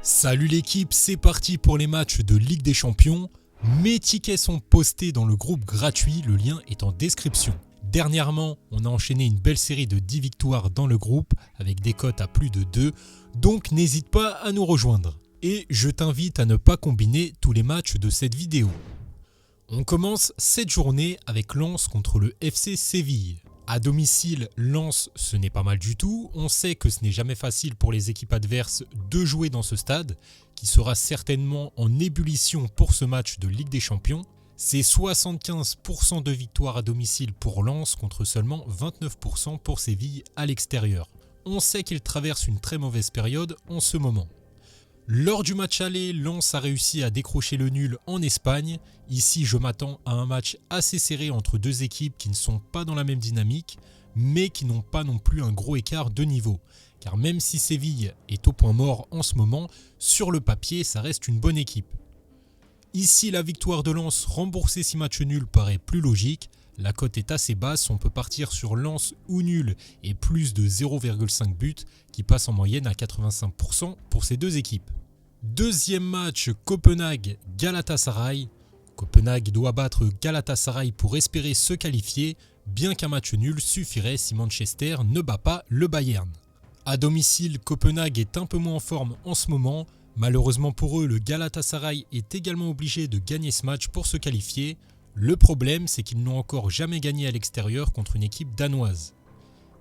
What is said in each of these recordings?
Salut l'équipe, c'est parti pour les matchs de Ligue des Champions. Mes tickets sont postés dans le groupe gratuit, le lien est en description. Dernièrement, on a enchaîné une belle série de 10 victoires dans le groupe avec des cotes à plus de 2, donc n'hésite pas à nous rejoindre. Et je t'invite à ne pas combiner tous les matchs de cette vidéo. On commence cette journée avec Lens contre le FC Séville. À domicile, Lens, ce n'est pas mal du tout. On sait que ce n'est jamais facile pour les équipes adverses de jouer dans ce stade, qui sera certainement en ébullition pour ce match de Ligue des Champions. C'est 75% de victoire à domicile pour Lens contre seulement 29% pour Séville à l'extérieur. On sait qu'ils traversent une très mauvaise période en ce moment. Lors du match aller, Lens a réussi à décrocher le nul en Espagne. Ici, je m'attends à un match assez serré entre deux équipes qui ne sont pas dans la même dynamique, mais qui n'ont pas non plus un gros écart de niveau. Car même si Séville est au point mort en ce moment, sur le papier, ça reste une bonne équipe. Ici, la victoire de Lens remboursée si match nul paraît plus logique. La cote est assez basse, on peut partir sur Lens ou nul et plus de 0,5 buts qui passe en moyenne à 85% pour ces deux équipes. Deuxième match, Copenhague-Galatasaray. Copenhague doit battre Galatasaray pour espérer se qualifier, bien qu'un match nul suffirait si Manchester ne bat pas le Bayern. À domicile, Copenhague est un peu moins en forme en ce moment. Malheureusement pour eux, le Galatasaray est également obligé de gagner ce match pour se qualifier. Le problème, c'est qu'ils n'ont encore jamais gagné à l'extérieur contre une équipe danoise.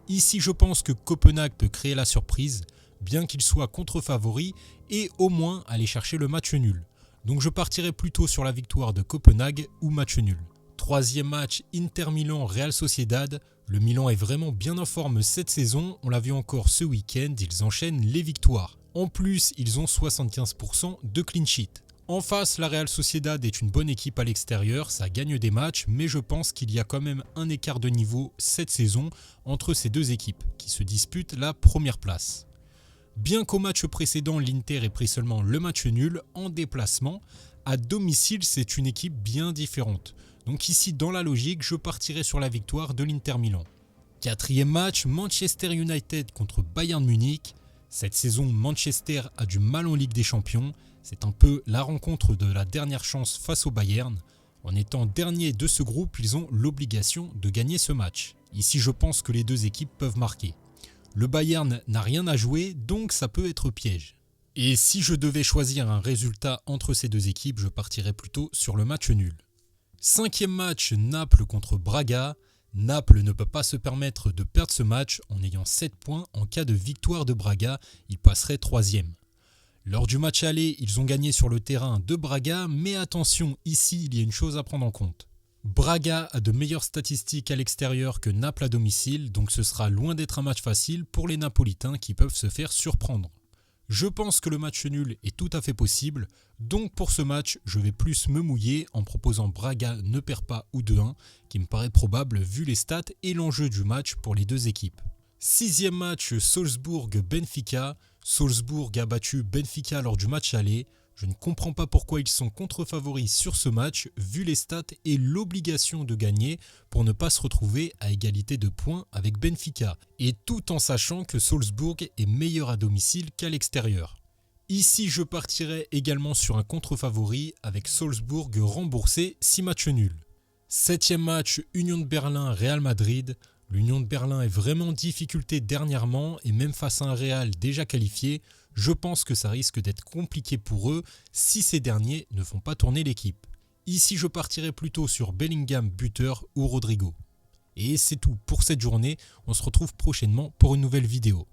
Ici, je pense que Copenhague peut créer la surprise, bien qu'il soit contre-favori, et au moins aller chercher le match nul. Donc je partirai plutôt sur la victoire de Copenhague ou match nul. Troisième match, Inter Milan-Real Sociedad. Le Milan est vraiment bien en forme cette saison, on l'a vu encore ce week-end, ils enchaînent les victoires. En plus, ils ont 75% de clean sheet. En face, la Real Sociedad est une bonne équipe à l'extérieur, ça gagne des matchs, mais je pense qu'il y a quand même un écart de niveau cette saison entre ces deux équipes qui se disputent la première place. Bien qu'au match précédent, l'Inter ait pris seulement le match nul en déplacement, à domicile, c'est une équipe bien différente. Donc ici, dans la logique, je partirai sur la victoire de l'Inter Milan. Quatrième match, Manchester United contre Bayern Munich. Cette saison, Manchester a du mal en Ligue des Champions. C'est un peu la rencontre de la dernière chance face au Bayern. En étant dernier de ce groupe, ils ont l'obligation de gagner ce match. Ici, je pense que les deux équipes peuvent marquer. Le Bayern n'a rien à jouer, donc ça peut être piège. Et si je devais choisir un résultat entre ces deux équipes, je partirais plutôt sur le match nul. Cinquième match, Naples contre Braga. Naples ne peut pas se permettre de perdre ce match en ayant 7 points. En cas de victoire de Braga, il passerait 3e. Lors du match aller, ils ont gagné sur le terrain de Braga, mais attention, ici il y a une chose à prendre en compte. Braga a de meilleures statistiques à l'extérieur que Naples à domicile, donc ce sera loin d'être un match facile pour les Napolitains qui peuvent se faire surprendre. Je pense que le match nul est tout à fait possible, donc pour ce match, je vais plus me mouiller en proposant Braga ne perd pas ou 2-1, qui me paraît probable vu les stats et l'enjeu du match pour les deux équipes. Sixième match, Salzbourg-Benfica. Salzbourg a battu Benfica lors du match aller. Je ne comprends pas pourquoi ils sont contre-favoris sur ce match, vu les stats et l'obligation de gagner pour ne pas se retrouver à égalité de points avec Benfica, et tout en sachant que Salzbourg est meilleur à domicile qu'à l'extérieur. Ici, je partirai également sur un contre-favori avec Salzbourg remboursé 6 matchs nuls. Septième match, Union de Berlin-Real Madrid. L'Union de Berlin est vraiment en difficulté dernièrement et même face à un Real déjà qualifié, je pense que ça risque d'être compliqué pour eux si ces derniers ne font pas tourner l'équipe. Ici, je partirai plutôt sur Bellingham buteur ou Rodrigo. Et c'est tout pour cette journée, on se retrouve prochainement pour une nouvelle vidéo.